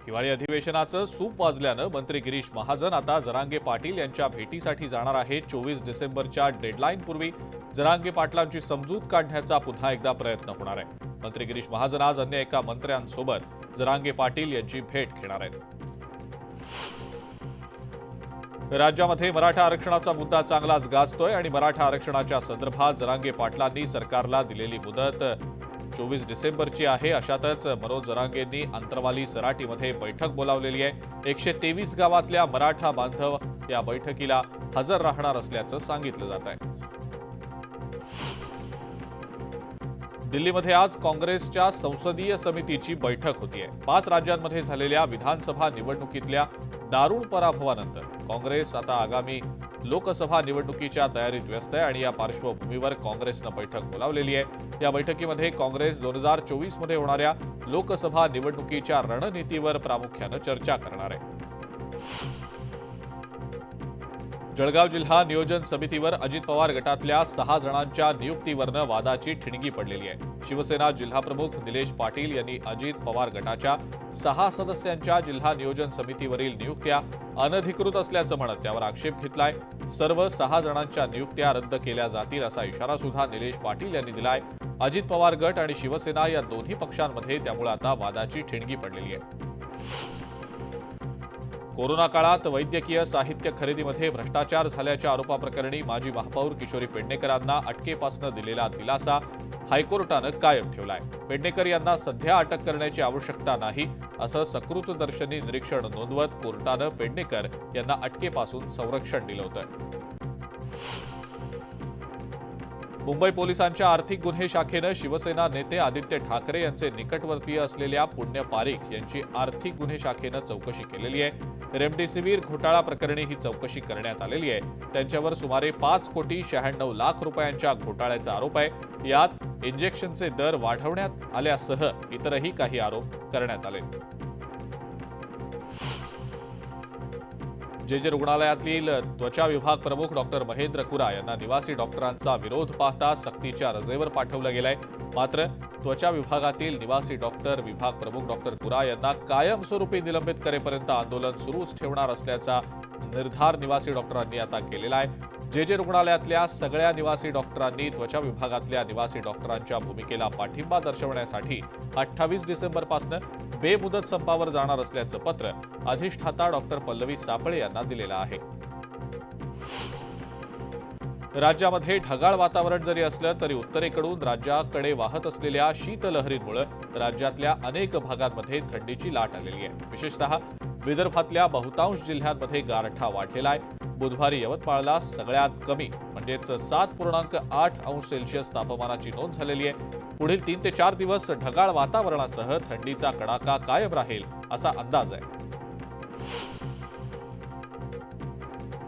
हिवाळी अधिवेशनाचं सूप वाजल्यानं मंत्री गिरीश महाजन आता जरांगे पाटील यांच्या भेटीसाठी जाणार आहेत. 24 डिसेंबरच्या डेडलाईनपूर्वी जरांगे पाटलांची समजूत काढण्याचा पुन्हा एकदा प्रयत्न होणार आहे. मंत्री गिरीश महाजन आज अन्य एका मंत्र्यांसोबत जरांगे पाटील यांची भेट घेणार आहेत. राज्यामध्ये मराठा आरक्षणाचा मुद्दा चांगलाच गाजतोय आणि मराठा आरक्षणाच्या संदर्भात जरांगे पाटलांनी सरकारला दिलेली मुदत 24 डिसेंबरची आहे. अशातच मनोज जरांगेंनी अंतरवाली सराटीमध्ये बैठक बोलावलेली आहे. 123 गावातल्या मराठा बांधव या बैठकीला हजर राहणार असल्याचं सांगितलं जात आहे. दिल्लीमध्ये आज काँग्रेसच्या संसदीय समितीची बैठक होतीये. 5 राज्यांमध्ये झालेल्या विधानसभा निवडणुकीतल्या दारुण पराभवानंतर काँग्रेस आता आगामी लोकसभा निवडणुकीच्या तयारीत व्यस्त आहे आणि या पार्श्वभूमीवर काँग्रेसनं बैठक बोलावलेली आहे. या बैठकीमध्ये काँग्रेस 2024 मध्ये होणाऱ्या लोकसभा निवडणुकीच्या रणनीतीवर प्रामुख्यानं चर्चा करणार आहे. जळगाव जिल्हा नियोजन समितीवर अजित पवार गटातल्या 6 जणांच्या नियुक्तीवरनं वादाची ठिणगी पडलेली आहे. शिवसेना जिल्हाप्रमुख निलेश पाटील यांनी अजित पवार गटाच्या 6 सदस्यांच्या जिल्हा नियोजन समितीवरील नियुक्त्या अनधिकृत असल्याचं म्हणत त्यावर आक्षेप घेतलाय. सर्व 6 जणांच्या नियुक्त्या रद्द केल्या जातील असा इशारा सुद्धा निलेश पाटील यांनी दिलाय. अजित पवार गट आणि शिवसेना या दोन्ही पक्षांमध्ये त्यामुळे आता वादाची ठिणगी पडलेली आहे. कोरोना काळात वैद्यकीय साहित्य खरेदीमध्ये भ्रष्टाचार झाल्याच्या आरोपाप्रकरणी माजी महापौर किशोरी पेडणेकरांना अटकेपासून दिलेला दिलासा हायकोर्टानं कायम ठेवलाय. पेडणेकर यांना सध्या अटक करण्याची आवश्यकता नाही असं सकृतदर्शनी निरीक्षण नोंदवत कोर्टानं पेडणेकर यांना अटकेपासून संरक्षण दिलं होतं. मुंबई पोलिसांच्या आर्थिक गुन्हे शाखेनं शिवसेना नेते आदित्य ठाकरे यांचे निकटवर्तीय असलेल्या पुण्य पारीख यांची आर्थिक गुन्हे शाखेनं चौकशी केलेली आहे. रेमडेसिवीर घोटाळा प्रकरणी ही चौकशी करण्यात आलेली आहे. त्यांच्यावर सुमारे 5 कोटी 96 लाख रुपयांच्या घोटाळ्याचा आरोप आहे. यात इंजेक्शनचे दर वाढवण्यात आल्यासह इतरही काही आरोप करण्यात आले. जे रुग्णालयातील त्वचा विभाग प्रमुख डॉक्टर महेंद्र कुरा यांना निवासी डॉक्टरांचा विरोध पाहता सक्तीच्या रजेवर पाठवलं गेलंय. मात्र त्वचा विभागातील निवासी विभाग प्रमुख डॉक्टर कुरा यांना कायमस्वरूपी निलंबित करेपर्यंत आंदोलन सुरूच ठेवणार असल्याचा निर्धार निवासी डॉक्टरांनी आता केलेला आहे. जे रुग्णालयातल्या सगळ्या निवासी डॉक्टरांनी त्वचा विभागातल्या निवासी डॉक्टरांच्या भूमिकेला पाठिंबा दर्शवण्यासाठी 28 डिसेंबरपासून बेमुदत संपावर जाणार असल्याचं पत्र अधिष्ठाता डॉक्टर पल्लवी सापळे यांना दिलेलं आहे. राज्यामध्ये ढगाळ वातावरण जरी असलं तरी उत्तरेकडून राज्याकडे वाहत असलेल्या शीतलहरीमुळे राज्यातल्या अनेक भागांमध्ये थंडीची लाट आलेली आहे. विशेषतः विदर्भातल्या बहुतांश जिल्ह्यांमध्ये गारठा वाढलेला आहे. बुधवारी यवतमाळला सगळ्यात कमी म्हणजेच 7.8 अंश सेल्सिअस तापमानाची नोंद झालेली आहे. पुढील 3 ते 4 दिवस ढगाळ वातावरणासह थंडीचा कडाका कायम राहील असा अंदाज आहे.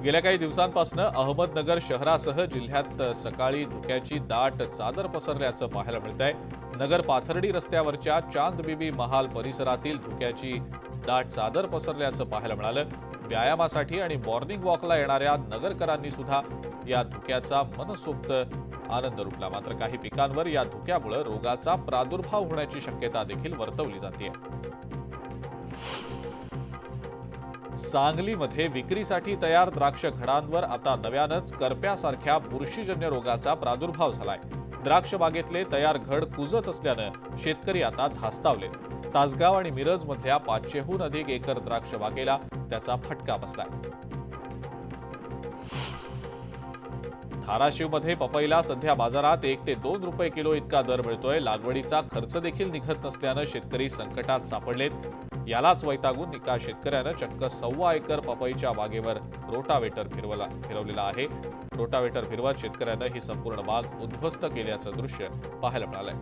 गेल्या काही दिवसांपासून अहमदनगर शहरासह जिल्ह्यात सकाळी धुक्याची दाट चादर पसरल्याचं पाहायला मिळतंय. नगर पाथर्डी रस्त्यावरच्या चांदबिबी महाल परिसरातील धुक्याची दाट चादर पसरल्याचं पाहायला मिळालं. व्यायामासाठी आणि मॉर्निंग वॉकला येणाऱ्या नगरकरांनी सुद्धा या धुक्याचा मनसोक्त आनंद लुटला. मात्र काही पिकांवर या धुक्यामुळे रोगाचा प्रादुर्भाव होण्याची शक्यता देखील वर्तवली जाते. सांगलीमध्ये विक्रीसाठी तयार द्राक्ष घडांवर आता नव्यानंच करप्यासारख्या बुरशीजन्य रोगाचा प्रादुर्भाव झालाय. द्राक्ष बागेतले तयार घड कुजत असल्यानं शेतकरी आता धास्तावले. तासगाव आणि मिरजमधल्या 500हून अधिक एकर द्राक्ष बागेला त्याचा फटका बसलाय. धाराशिवमध्ये पपईला सध्या बाजारात 1 ते 2 रुपये किलो इतका दर मिळतोय. लागवडीचा खर्च देखील निघत नसल्यानं शेतकरी संकटात सापडलेत. यालाच वैतागून एका शेतकऱ्यानं चक्क 1.25 एकर पपईच्या बागेवर रोटावेटर फिरवलेला आहे. रोटावेटर फिरवत शेतकऱ्यानं ही संपूर्ण बाग उद्ध्वस्त केल्याचं दृश्य पाहायला मिळालंय.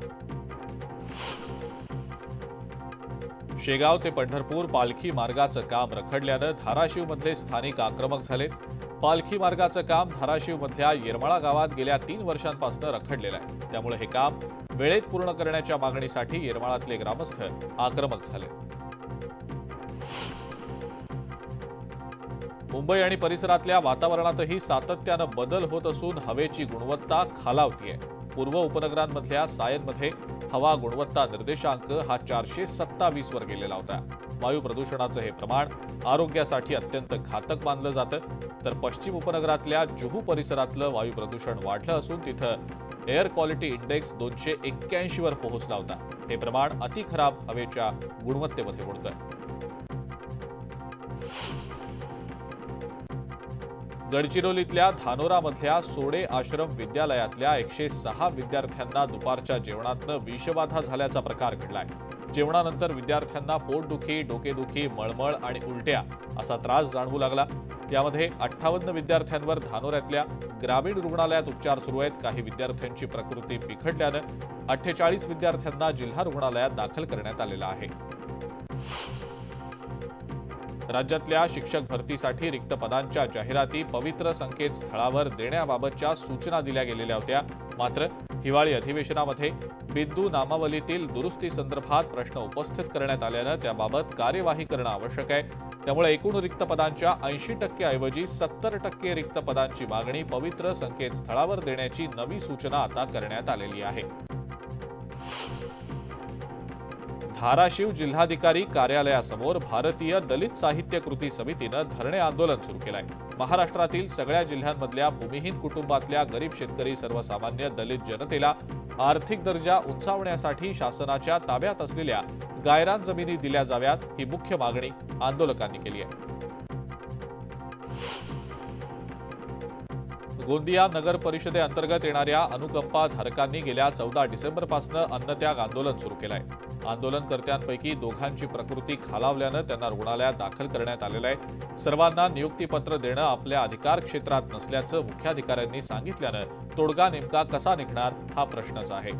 शेगाव ते पंढरपूर पालखी मार्गाचं काम रखडल्यानं धाराशिवमधले स्थानिक आक्रमक झाले. पालखी मार्गाचं काम धाराशिवमधल्या येरमाळा गावात गेल्या 3 वर्षांपासून रखडलेलं आहे. त्यामुळे हे काम वेळेत पूर्ण करण्याच्या मागणीसाठी येरमाळातले ग्रामस्थ आक्रमक झाले. मुंबई आणि परिसरातल्या वातावरणातही सातत्यानं बदल होत असून हवेची गुणवत्ता खालावतीये. पूर्व उपनगरांमधल्या सायनमध्ये हवा गुणवत्ता निर्देशांक हा 427 वर गेलेला होता. वायू प्रदूषणाचं हे प्रमाण आरोग्यासाठी अत्यंत घातक मानलं जातं. तर पश्चिम उपनगरातल्या जुहू परिसरातलं वायू प्रदूषण वाढलं असून तिथं एअर क्वालिटी इंडेक्स 281 वर पोहोचला होता. हे प्रमाण अति खराब हवेच्या गुणवत्तेमध्ये मोडतं. गडचिरोलीतल्या धानोरामधल्या सोडे आश्रम विद्यालयातल्या 106 विद्यार्थ्यांना दुपारच्या जेवणातनं विषबाधा झाल्याचा प्रकार घडलाय. जेवणानंतर विद्यार्थ्यांना पोटदुखी, डोकेदुखी, मळमळ आणि उलट्या असा त्रास जाणवू लागला. त्यामध्ये 58 विद्यार्थ्यांवर धानोऱ्यातल्या ग्रामीण रुग्णालयात उपचार सुरू आहेत. काही विद्यार्थ्यांची प्रकृती बिघडल्यानं 48 विद्यार्थ्यांना जिल्हा रुग्णालयात दाखल करण्यात आलेलं आहे. राज्यातल्या शिक्षक भरतीसाठी रिक्त पदांच्या जाहिराती पवित्र संकेतस्थळावर देण्याबाबतच्या सूचना दिल्या गेलेल्या होत्या. मात्र हिवाळी अधिवेशनामध्ये बिंदू नामावलीतील दुरुस्तीसंदर्भात प्रश्न उपस्थित करण्यात आल्यानं त्याबाबत कार्यवाही करणं आवश्यक आहे. त्यामुळे एकूण रिक्त पदांच्या 80% ऐवजी 70% रिक्त पदांची मागणी पवित्र संकेतस्थळावर देण्याची नवी सूचना आता करण्यात आलेली आहे. धाराशिव जिल्हाधिकारी कार्यालयासमोर भारतीय दलित साहित्य कृती समितीनं धरणे आंदोलन सुरू केलंय. महाराष्ट्रातील सगळ्या जिल्ह्यांमधल्या भूमिहीन कुटुंबातल्या गरीब शेतकरी, सर्वसामान्य दलित जनतेला आर्थिक दर्जा उंचावण्यासाठी शासनाच्या ताब्यात असलेल्या गायरान जमिनी दिल्या जाव्यात, ही मुख्य मागणी आंदोलकांनी केली आहे. गोंदिया नगर परिषदेअंतर्गत येणाऱ्या अनुकंपा धारकांनी गेल्या 14 डिसेंबरपासून अन्नत्याग आंदोलन सुरू केलंय. आंदोलनकर्त्यांपैकी दोघांची प्रकृती खालावल्यानं त्यांना रुग्णालयात दाखल करण्यात आलेलं आहे. सर्वांना नियुक्तीपत्र देणं आपल्या अधिकार क्षेत्रात नसल्याचं मुख्याधिकाऱ्यांनी सांगितल्यानं तोडगा नेमका कसा निघणार हा प्रश्नच आहे.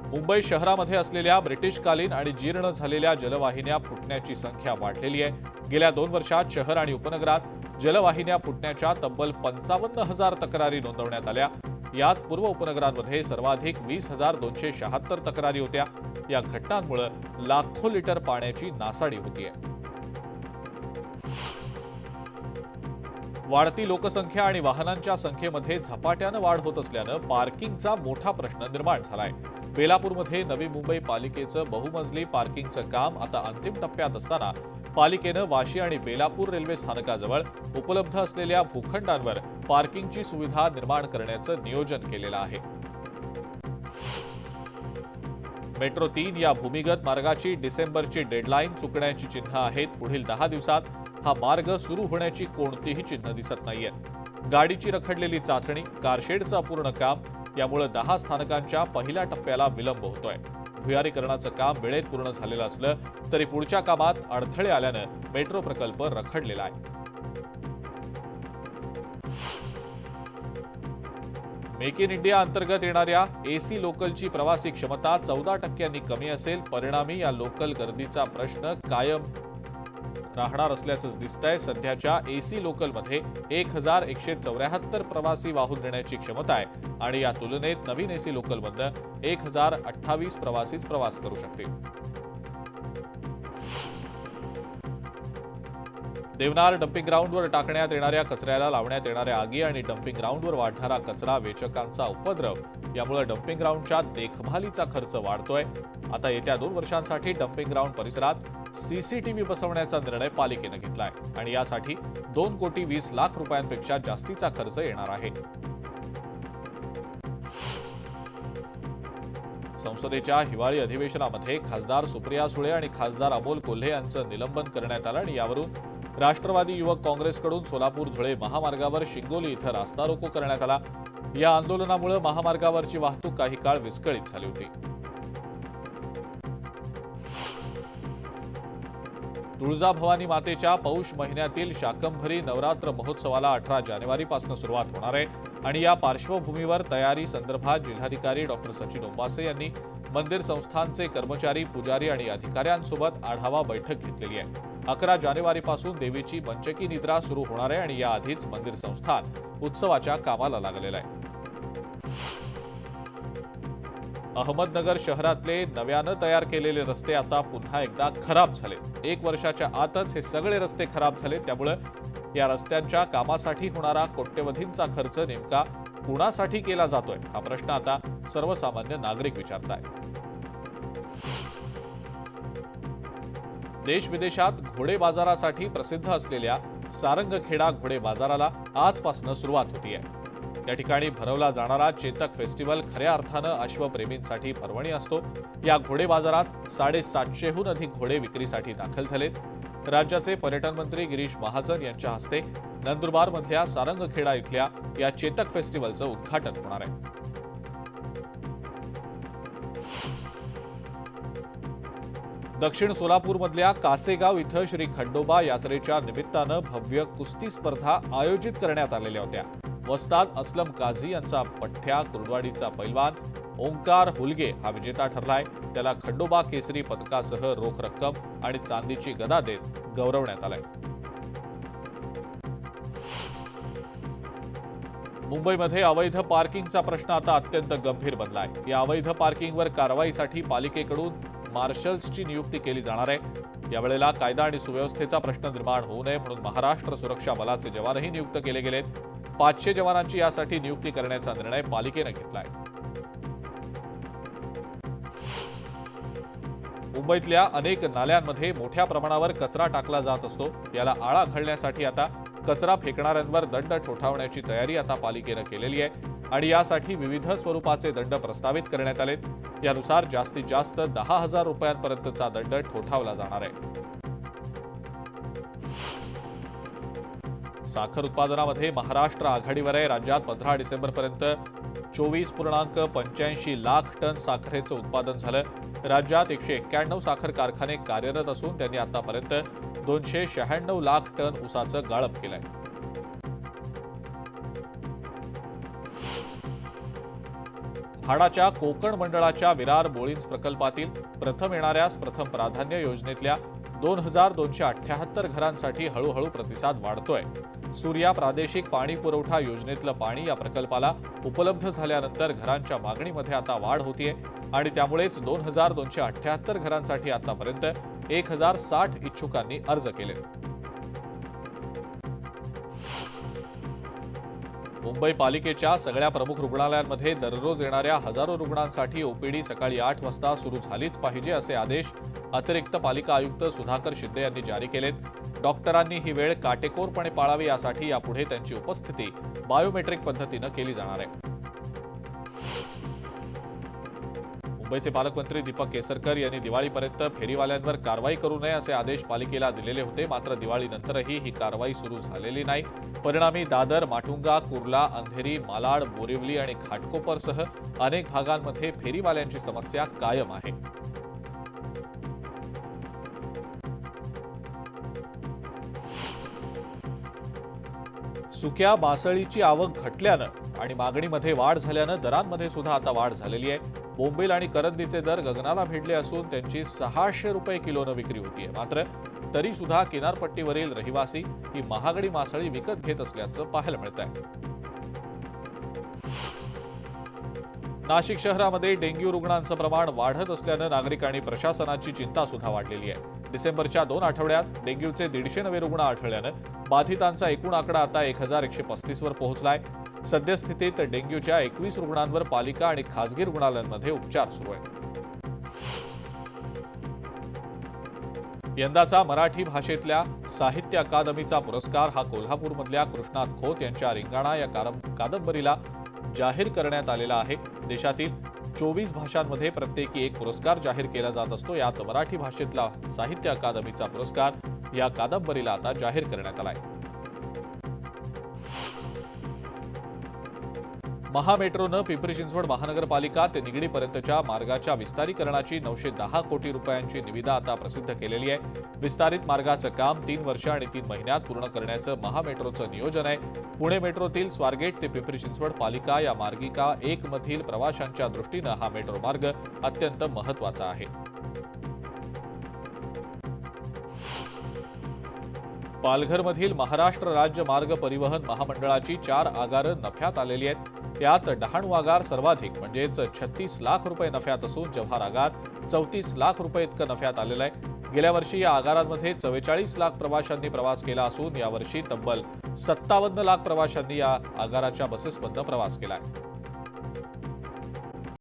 मुंबई शहरामध्ये असलेल्या ब्रिटिशकालीन आणि जीर्ण झालेल्या जलवाहिन्या फुटण्याची संख्या वाढलेली आहे. गेल्या 2 वर्षात शहर आणि उपनगरात जलवाहिन्या फुटण्याच्या तब्बल 55,000 तक्रारी नोंदवण्यात आल्या. यात पूर्व उपनगरांमध्ये सर्वाधिक 20,276 तक्रारी होत्या. या घटनांमुळे लाखो लिटर पाण्याची नासाडी होतीये. वाढती लोकसंख्या आणि वाहनांच्या संख्येमध्ये झपाट्यानं वाढ होत असल्यानं पार्किंगचा मोठा प्रश्न निर्माण झालाय. बेलापूरमध्ये नवी मुंबई पालिकेचं बहुमजली पार्किंगचं काम आता अंतिम टप्प्यात असताना पालिकेनं वाशी आणि बेलापूर रेल्वे स्थानकाजवळ उपलब्ध असलेल्या भूखंडांवर पार्किंगची सुविधा निर्माण करण्याचं नियोजन केलेलं आहे. मेट्रो 3 या भूमिगत मार्गाची डिसेंबरची डेडलाईन चुकण्याची चिन्ह आहेत. पुढील 10 दिवसात हा मार्ग सुरू होण्याची कोणतीही चिन्ह दिसत नाहीयेत. गाडीची रखडलेली चाचणी, कारशेडचं अपूर्ण काम यामुळे 10 स्थानकांच्या पहिल्या टप्प्याला विलंब होतोय. भुयारीकरणाचं काम वेळेत पूर्ण झालेलं असलं तरी पुढच्या कामात अडथळे आल्यानं मेट्रो प्रकल्प रखडलेला आहे. मेक इन इंडिया अंतर्गत येणाऱ्या एसी लोकलची प्रवासी क्षमता 14% कमी असेल. परिणामी या लोकल गर्दीचा प्रश्न कायम राहणार असल्याचं दिसतंय. सध्याच्या एसी लोकलमध्ये 1,174 प्रवासी वाहून नेण्याची क्षमता आहे आणि या तुलनेत नवीन एसी लोकलमधनं 1,028 प्रवासीच प्रवास करू शकतील. देवनार डम्पिंग ग्राउंडवर टाकण्यात येणाऱ्या कचऱ्याला लावण्यात येणाऱ्या आगी आणि डम्पिंग ग्राउंडवर वाढणारा कचरा वेचकांचा उपद्रव यामुळे डम्पिंग ग्राउंडच्या देखभालीचा खर्च वाढतोय. आता येत्या 2 वर्षांसाठी डम्पिंग ग्राउंड परिसरात सीसीटीव्ही बसवण्याचा निर्णय पालिकेनं घेतलाय आणि यासाठी 2,20,00,000 रुपयांपेक्षा जास्तीचा खर्च येणार आहे. संसदेच्या हिवाळी अधिवेशनामध्ये खासदार सुप्रिया सुळे आणि खासदार अमोल कोल्हे यांचं निलंबन करण्यात आलं आणि यावरून राष्ट्रवादी युवक काँग्रेसकडून सोलापूर धुळे महामार्गावर शिंगोली इथं रास्ता रोको करण्यात आला. या आंदोलनामुळे महामार्गावरची वाहतूक काही काळ विस्कळीत झाली होती. तुळजाभवानी मातेच्या पौष महिन्यातील शाकंभरी नवरात्र महोत्सवाला 18 जानेवारीपासून सुरुवात होणार आहे आणि या पार्श्वभूमीवर तयारी संदर्भात जिल्हाधिकारी डॉक्टर सचिन ओंबासे यांनी मंदिर संस्थांचे कर्मचारी, पुजारी आणि अधिकाऱ्यांसोबत आढावा बैठक घेतलेली आहे. 11 जानेवारीपासून देवीची मंचकी निद्रा सुरू होणार आहे आणि याआधीच मंदिर संस्थान उत्सवाच्या कामाला लागलेलं आहे. अहमदनगर शहरातले नव्यानं तयार केलेले रस्ते आता पुन्हा एकदा खराब झाले. 1 वर्षाच्या आतच हे सगळे रस्ते खराब झाले. त्यामुळे या रस्त्यांच्या कामासाठी होणारा कोट्यवधींचा खर्च नेमका कुणासाठी केला जातोय हा प्रश्न आता सर्वसामान्य नागरिक विचारतायत. देश विदेशात घोडे बाजारासाठी प्रसिद्ध असलेल्या सारंगखेडा घोडे बाजाराला आजपासून सुरुवात होतीये। या ठिकाणी भरवला जाणारा चेतक फेस्टिवल खऱ्या अर्थानं अश्वप्रेमींसाठी पर्वणी असतो। या घोडे बाजारात 750हून अधिक घोडे विक्रीसाठी दाखल झालेत। राज्याचे पर्यटन मंत्री गिरीश महाजन यांच्या हस्ते नंदुरबारमधल्या सारंगखेडा इथल्या या चेतक फेस्टिवलचं उद्घाटन होणार आहे। दक्षिण सोलापूरमधल्या कासेगाव इथं श्री खंडोबा यात्रेच्या निमित्तानं भव्य कुस्ती स्पर्धा आयोजित करण्यात आलेल्या होत्या। वस्ताद असलम काझी यांचा पठ्ठ्या कुर्डवाडीचा पैलवान ओंकार हुलगे हा विजेता ठरलाय। त्याला खंडोबा केसरी पदकासह रोख रक्कम आणि चांदीची गदा देत गौरवण्यात आलंय। मुंबईमध्ये अवैध पार्किंगचा प्रश्न आता अत्यंत गंभीर बनलाय। या अवैध पार्किंगवर कारवाईसाठी पालिकेकडून मार्शल्सची नियुक्ती केली जाणार आहे। यावेळेला कायदा आणि सुव्यवस्थेचा प्रश्न निर्माण होऊ नये म्हणून महाराष्ट्र सुरक्षा बलाचे जवानही नियुक्त केले गेलेत। 500 जवानांची यासाठी नियुक्ती करण्याचा निर्णय पालिकेने घेतलाय। मुंबईतल्या अनेक नाल्यांमध्ये मोठ्या प्रमाणावर कचरा टाकला जात असतो। याला आळा घालण्यासाठी आता कचरा फेकणाऱ्यांवर दंड ठोठावण्याची तयारी आता पालिकेने केलेली आहे आणि यासाठी विविध स्वरूपाचे दंड प्रस्तावित करण्यात आलेत। यानुसार जास्तीत जास्त 10,000 रुपयांपर्यंतचा दंड ठोठावला जाणार आहे। साखर उत्पादनामध्ये महाराष्ट्र आघाडीवर आहे। राज्यात 15 डिसेंबरपर्यंत 24.85 लाख टन साखरेचं उत्पादन झालं। राज्यात 191 साखर कारखाने कार्यरत असून त्यांनी आतापर्यंत 296 लाख टन ऊसाचं गाळप केलंय। म्हाडाच्या कोकण मंडळाच्या विरार बोळिंज प्रकल्पातील प्रथम येणाऱ्यास प्रथम प्राधान्य योजनेतल्या 2278 घरांसाठी हळूहळू प्रतिसाद वाढतोय। सूर्या प्रादेशिक पाणी पुरवठा योजनेतलं पाणी या प्रकल्पाला उपलब्ध झाल्यानंतर घरांच्या मागणीमध्ये आता वाढ होतीये आणि त्यामुळेच 2278 घरांसाठी आतापर्यंत 1060 इच्छुकांनी अर्ज केले। मुंबई पालिकेच्या सगळ्या प्रमुख रुग्णालयांमध्ये दररोज येणाऱ्या हजारो रुग्णांसाठी ओपीडी सकाळी 8 वाजता सुरू झालीच पाहिजे असे आदेश अतिरिक्त पालिका आयुक्त सुधाकर शिंदे यांनी जारी केलेत। डॉक्टरांनी ही वेळ काटेकोरपणे पाळावी यासाठी यापुढे त्यांची उपस्थिती बायोमेट्रिक पद्धतीनं केली जाणार आहे। मुंबईचे पालकमंत्री दीपक केसरकर यांनी दिवाळीपर्यंत फेरीवाल्यांवर कारवाई करू नये असे आदेश पालिकेला दिलेले होते। मात्र दिवाळीनंतरही ही कारवाई सुरू झालेली नाही। परिणामी दादर, माटुंगा, कुर्ला, अंधेरी, मालाड, बोरिवली आणि घाटकोपरसह अनेक भागांमध्ये फेरीवाल्यांची समस्या कायम आहे। सुक्या मासळीची आवक घटल्यानं आणि मागणीमध्ये वाढ झाल्यानं दरांमध्ये सुद्धा आता वाढ झालेली आहे। बोंबील आणि करंदीचे दर गगनाला भिडले असून त्यांची 600 रुपये किलोनं विक्री होतीये। मात्र तरी सुद्धा किनारपट्टीवरील रहिवासी ही महागडी मासळी विकत घेत असल्याचं पाहायला मिळत आहे। नाशिक शहरामध्ये डेंग्यू रुग्णांचं प्रमाण वाढत असल्यानं नागरिक आणि प्रशासनाची चिंता सुद्धा वाढलेली आहे। डिसेंबरच्या 2 आठवड्यात डेंग्यूचे 150 नवे रुग्ण आढळल्यानं बाधितांचा एकूण आकडा आता 1135 वर पोहोचलाय। सद्यस्थितीत डेंग्यूच्या 21 रुग्णांवर पालिका आणि खासगी रुग्णालयांमध्ये उपचार सुरू आहेत। यंदाचा मराठी भाषेतल्या साहित्य अकादमीचा पुरस्कार हा कोल्हापूरमधल्या कृष्णात खोत यांच्या रिंगाणा या कादंबरीला जाहीर करण्यात आलेला आहे। देशातील 24 भाषांमध्ये प्रत्येकी एक पुरस्कार जाहीर केला जात असतो। यात मराठी भाषेतला साहित्य अकादमीचा पुरस्कार या कादंबरीला आता जाहीर करण्यात आलाय। महामेट्रोनं पिंपरी चिंचवड महानगरपालिका ते निगडीपर्यंतच्या मार्गाच्या विस्तारीकरणाची 910 कोटी रुपयांची निविदा आता प्रसिद्ध केलेली आहे। विस्तारित मार्गाचं काम 3 वर्ष आणि 3 महिन्यात पूर्ण करण्याचं महामेट्रोचं नियोजन आहे। पुणे मेट्रोतील स्वारगेट ते पिंपरी चिंचवड पालिका या मार्गिका 1 मधील प्रवाशांच्या दृष्टीनं हा मेट्रो मार्ग अत्यंत महत्त्वाचा आहे। पालघरमधील महाराष्ट्र राज्य मार्ग परिवहन महामंडळाची 4 आगारं नफ्यात आलेली आहेत। यात डहाणू आगार सर्वाधिक म्हणजेच 36 लाख रुपये नफ्यात असून जव्हार आगार 34 लाख रुपये इतकं नफ्यात आलेलं आहे। गेल्या वर्षी या आगारांमध्ये 44 लाख प्रवाशांनी प्रवास केला असून यावर्षी तब्बल 57 लाख प्रवाशांनी या आगाराच्या बसेसमधून प्रवास केला आहे।